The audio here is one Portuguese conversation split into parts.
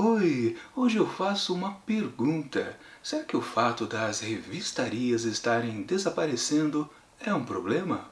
Oi, hoje eu faço uma pergunta. Será que o fato das revistarias estarem desaparecendo é um problema?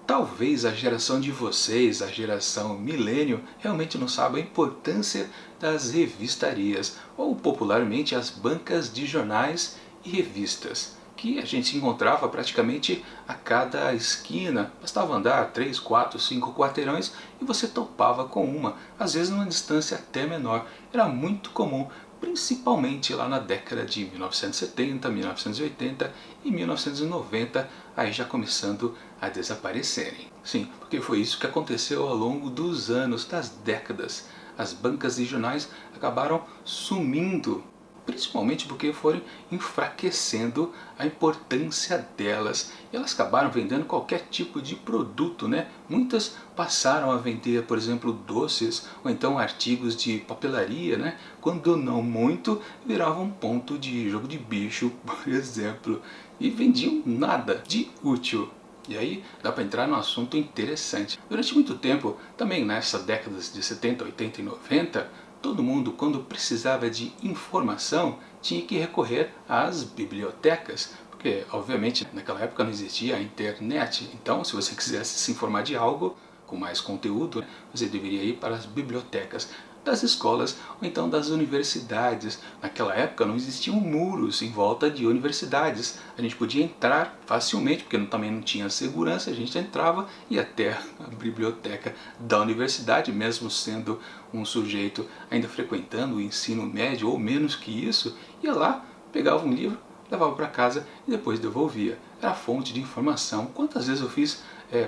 Talvez a geração de vocês, a geração milênio, realmente não saiba a importância das revistarias, ou popularmente as bancas de jornais e revistas, que a gente encontrava praticamente a cada esquina. Bastava andar 3, 4, 5 quarteirões e você topava com uma, às vezes numa distância até menor. Era muito comum, principalmente lá na década de 1970, 1980 e 1990, aí já começando a desaparecerem. Sim, porque foi isso que aconteceu ao longo dos anos, das décadas. As bancas de jornais acabaram sumindo, principalmente porque foram enfraquecendo a importância delas. E elas acabaram vendendo qualquer tipo de produto, né? Muitas passaram a vender, por exemplo, doces ou então artigos de papelaria, né? Quando não muito, viravam um ponto de jogo de bicho, por exemplo, e vendiam nada de útil. E aí dá para entrar num assunto interessante. Durante muito tempo, também nessas décadas de 70, 80 e 90, todo mundo, quando precisava de informação, tinha que recorrer às bibliotecas, porque obviamente naquela época não existia a internet. Então, se você quisesse se informar de algo com mais conteúdo, você deveria ir para as bibliotecas das escolas ou então das universidades. Naquela época não existiam muros em volta de universidades. A gente podia entrar facilmente, porque também não tinha segurança, a gente entrava e até a biblioteca da universidade, mesmo sendo um sujeito ainda frequentando o ensino médio ou menos que isso, ia lá, pegava um livro, levava para casa e depois devolvia. Era a fonte de informação. Quantas vezes eu fiz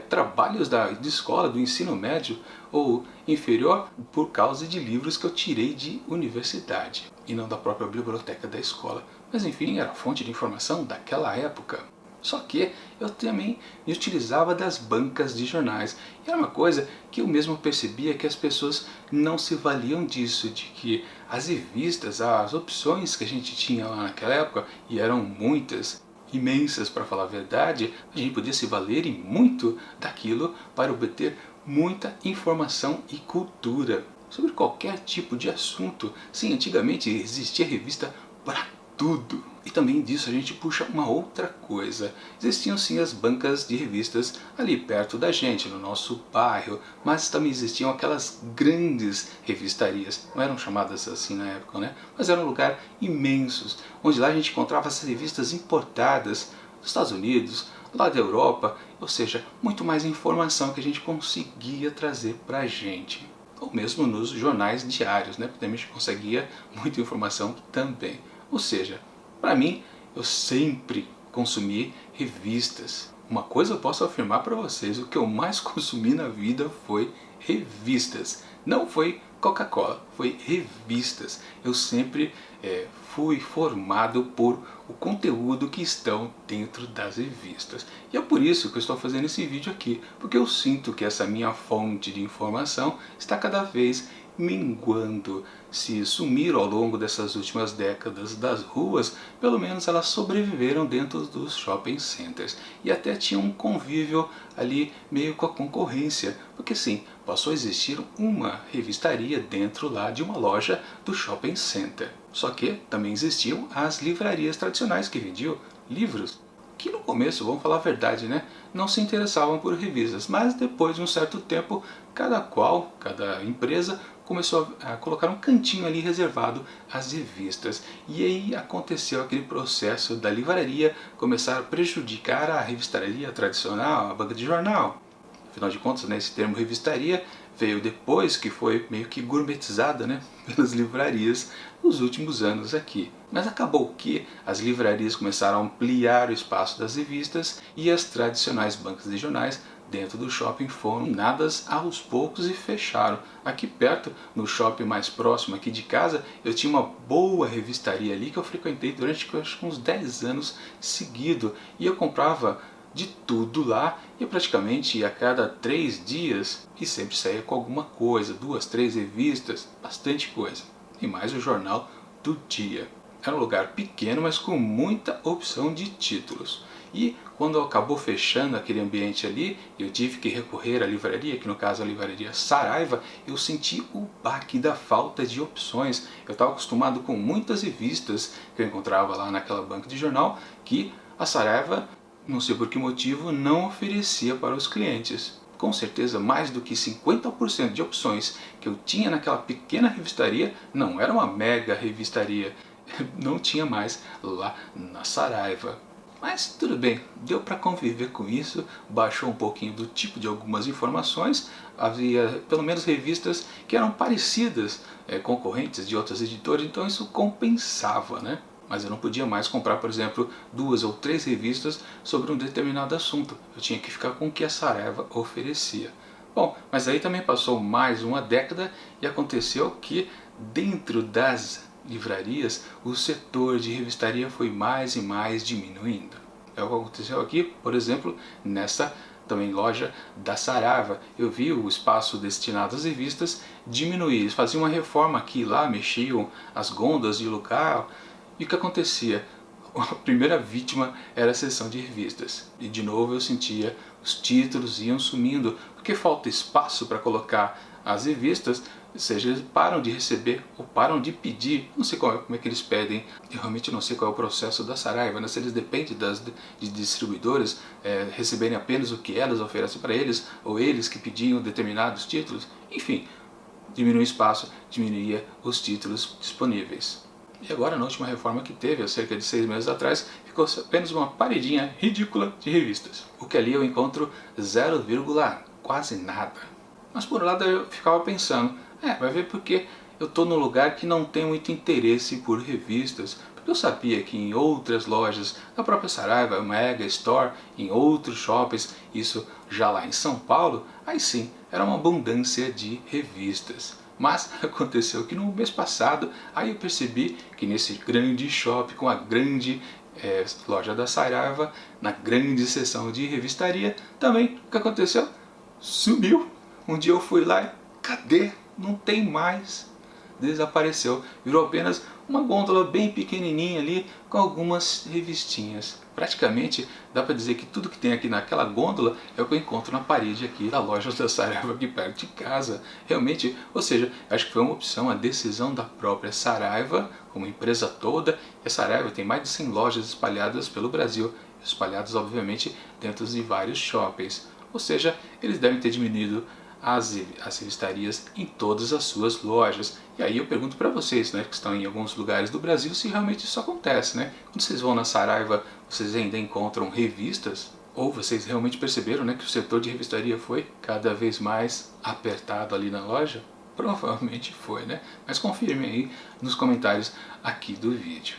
trabalhos de escola, do ensino médio ou inferior, por causa de livros que eu tirei de universidade e não da própria biblioteca da escola. Mas enfim, era a fonte de informação daquela época. Só que eu também me utilizava das bancas de jornais. E era uma coisa que eu mesmo percebia que as pessoas não se valiam disso, de que as revistas, as opções que a gente tinha lá naquela época, e eram muitas, imensas para falar a verdade, a gente podia se valer e muito daquilo para obter muita informação e cultura sobre qualquer tipo de assunto. Sim, antigamente existia revista para tudo. E também disso a gente puxa uma outra coisa. Existiam sim as bancas de revistas ali perto da gente, no nosso bairro, mas também existiam aquelas grandes revistarias. Não eram chamadas assim na época, né? Mas eram lugares imensos, onde lá a gente encontrava essas revistas importadas dos Estados Unidos, lá da Europa, ou seja, muito mais informação que a gente conseguia trazer pra gente. Ou mesmo nos jornais diários, né? Porque a gente conseguia muita informação também. Ou seja, para mim, eu sempre consumi revistas. Uma coisa eu posso afirmar para vocês, o que eu mais consumi na vida foi revistas. Não foi Coca-Cola, foi revistas. Eu sempre fui formado por o conteúdo que estão dentro das revistas. E é por isso que eu estou fazendo esse vídeo aqui, porque eu sinto que essa minha fonte de informação está cada vez minguando. Se sumiram ao longo dessas últimas décadas das ruas, pelo menos elas sobreviveram dentro dos shopping centers. E até tinham um convívio ali meio com a concorrência, porque sim, passou a existir uma revistaria dentro lá de uma loja do shopping center. Só que também existiam as livrarias tradicionais que vendiam livros, que no começo, vamos falar a verdade, né, não se interessavam por revistas, mas depois de um certo tempo, cada empresa começou a colocar um cantinho ali reservado às revistas. E aí aconteceu aquele processo da livraria começar a prejudicar a revistaria tradicional, a banca de jornal. Afinal de contas, né, esse termo revistaria veio depois que foi meio que gourmetizada, né, pelas livrarias nos últimos anos aqui. Mas acabou que as livrarias começaram a ampliar o espaço das revistas e as tradicionais bancas de jornais dentro do shopping foram minadas aos poucos e fecharam. Aqui perto, no shopping mais próximo aqui de casa, eu tinha uma boa revistaria ali que eu frequentei durante acho, uns 10 anos seguido. E eu comprava de tudo lá e praticamente a cada 3 dias e sempre saía com alguma coisa, 2, 3 revistas, bastante coisa. E mais o jornal do dia. Era um lugar pequeno, mas com muita opção de títulos. E quando acabou fechando aquele ambiente ali, eu tive que recorrer à livraria, que no caso a livraria Saraiva, eu senti o baque da falta de opções. Eu estava acostumado com muitas revistas que eu encontrava lá naquela banca de jornal, que a Saraiva, não sei por que motivo, não oferecia para os clientes. Com certeza, mais do que 50% de opções que eu tinha naquela pequena revistaria, não era uma mega revistaria, não tinha mais lá na Saraiva. Mas tudo bem, deu para conviver com isso, baixou um pouquinho do tipo de algumas informações, havia pelo menos revistas que eram parecidas, concorrentes de outras editoras, então isso compensava, né? Mas eu não podia mais comprar, por exemplo, 2 ou 3 revistas sobre um determinado assunto. Eu tinha que ficar com o que a Saraiva oferecia. Bom, mas aí também passou mais uma década e aconteceu que dentro das livrarias o setor de revistaria foi mais e mais diminuindo. É o que aconteceu aqui, por exemplo, nessa também loja da Saraiva. Eu vi o espaço destinado às revistas diminuir. Eles faziam uma reforma aqui e lá, mexiam as gôndolas de lugar. E o que acontecia? A primeira vítima era a seção de revistas. E de novo eu sentia os títulos iam sumindo, porque falta espaço para colocar as revistas, ou seja, eles param de receber ou param de pedir, não sei como é que eles pedem, eu realmente não sei qual é o processo da Saraiva, né? Se eles dependem de distribuidoras receberem apenas o que elas oferecem para eles, ou eles que pediam determinados títulos, enfim, diminuía o espaço, diminuía os títulos disponíveis. E agora, na última reforma que teve, há cerca de 6 meses atrás, ficou apenas uma paredinha ridícula de revistas. O que ali eu encontro 0, quase nada. Mas por um lado eu ficava pensando, vai ver porque eu estou num lugar que não tem muito interesse por revistas. Porque eu sabia que em outras lojas, da própria Saraiva, Mega Store, em outros shoppings, isso já lá em São Paulo, aí sim, era uma abundância de revistas. Mas aconteceu que no mês passado, aí eu percebi que nesse grande shopping com a grande loja da Saraiva, na grande seção de revistaria, também o que aconteceu? Sumiu. Um dia eu fui lá e cadê? Não tem mais. Desapareceu. Virou apenas uma gôndola bem pequenininha ali com algumas revistinhas. Praticamente dá para dizer que tudo que tem aqui naquela gôndola é o que eu encontro na parede aqui da loja da Saraiva aqui perto de casa. Realmente, ou seja, acho que foi uma opção, a decisão da própria Saraiva, como empresa toda. E a Saraiva tem mais de 100 lojas espalhadas pelo Brasil, espalhadas obviamente dentro de vários shoppings. Ou seja, eles devem ter diminuído as revistarias em todas as suas lojas. E aí eu pergunto para vocês, né, que estão em alguns lugares do Brasil, se realmente isso acontece, né? Quando vocês vão na Saraiva, vocês ainda encontram revistas? Ou vocês realmente perceberam, né, que o setor de revistaria foi cada vez mais apertado ali na loja? Provavelmente foi, né? Mas confirmem aí nos comentários aqui do vídeo.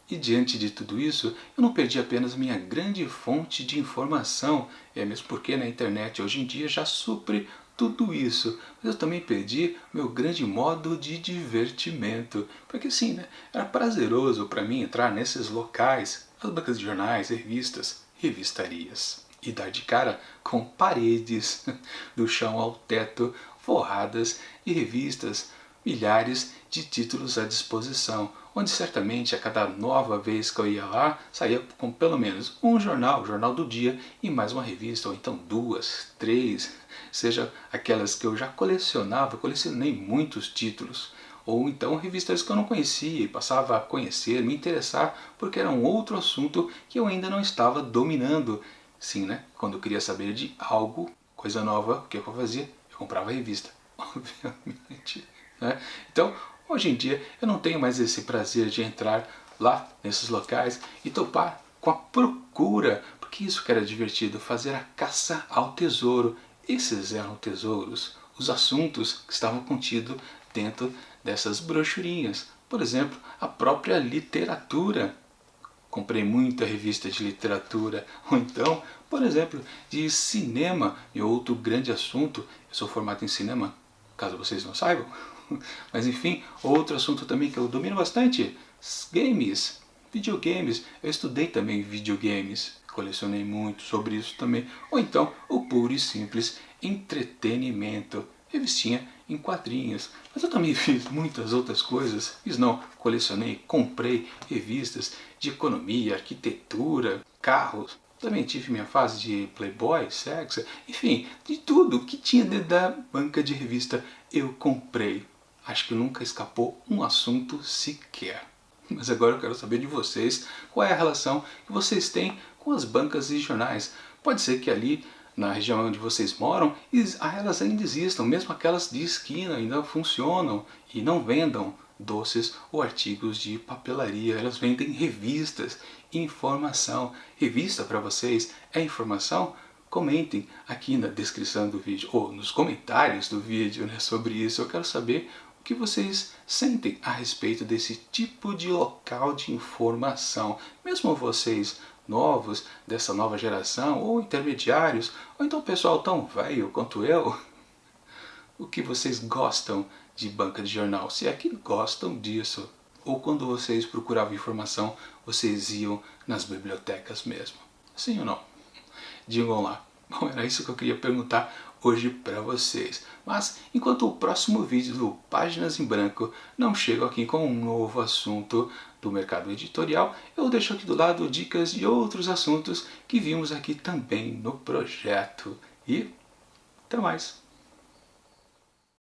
E diante de tudo isso, eu não perdi apenas minha grande fonte de informação, mesmo porque na internet hoje em dia já supre tudo isso, mas eu também perdi meu grande modo de divertimento, porque sim, né, era prazeroso para mim entrar nesses locais, as bancas de jornais, revistas, revistarias, e dar de cara com paredes do chão ao teto forradas de revistas, milhares de títulos à disposição, onde certamente a cada nova vez que eu ia lá, saía com pelo menos um jornal, o Jornal do Dia, e mais uma revista, ou então 2, 3, seja aquelas que eu já colecionava, colecionei muitos títulos, ou então revistas que eu não conhecia e passava a conhecer, me interessar, porque era um outro assunto que eu ainda não estava dominando. Sim, né? Quando eu queria saber de algo, coisa nova, o que eu fazia? Eu comprava a revista, obviamente. Né? Então, hoje em dia, eu não tenho mais esse prazer de entrar lá nesses locais e topar com a procura, porque isso que era divertido, fazer a caça ao tesouro. Esses eram tesouros, os assuntos que estavam contidos dentro dessas brochurinhas. Por exemplo, a própria literatura. Comprei muita revista de literatura, ou então, por exemplo, de cinema, e outro grande assunto. Eu sou formado em cinema, caso vocês não saibam. Mas enfim, outro assunto também que eu domino bastante, games, videogames. Eu estudei também videogames, colecionei muito sobre isso também. Ou então, o puro e simples entretenimento, revistinha em quadrinhos. Mas eu também fiz muitas outras coisas. Fiz não, colecionei, comprei revistas de economia, arquitetura, carros. Também tive minha fase de playboy, sexo, enfim, de tudo que tinha dentro da banca de revista eu comprei. Acho que nunca escapou um assunto sequer. Mas agora eu quero saber de vocês, qual é a relação que vocês têm com as bancas de jornais. Pode ser que ali na região onde vocês moram, elas ainda existam, mesmo aquelas de esquina ainda funcionam e não vendam doces ou artigos de papelaria. Elas vendem revistas, informação. Revista para vocês é informação? Comentem aqui na descrição do vídeo ou nos comentários do vídeo, né, sobre isso. Eu quero saber o que vocês sentem a respeito desse tipo de local de informação. Mesmo vocês novos, dessa nova geração, ou intermediários, ou então pessoal tão velho quanto eu, o que vocês gostam de banca de jornal? Se é que gostam disso. Ou quando vocês procuravam informação, vocês iam nas bibliotecas mesmo. Sim ou não? Digam lá. Bom, era isso que eu queria perguntar hoje para vocês. Mas, enquanto o próximo vídeo do Páginas em Branco não chega aqui com um novo assunto do mercado editorial, eu deixo aqui do lado dicas de outros assuntos que vimos aqui também no projeto. E até mais!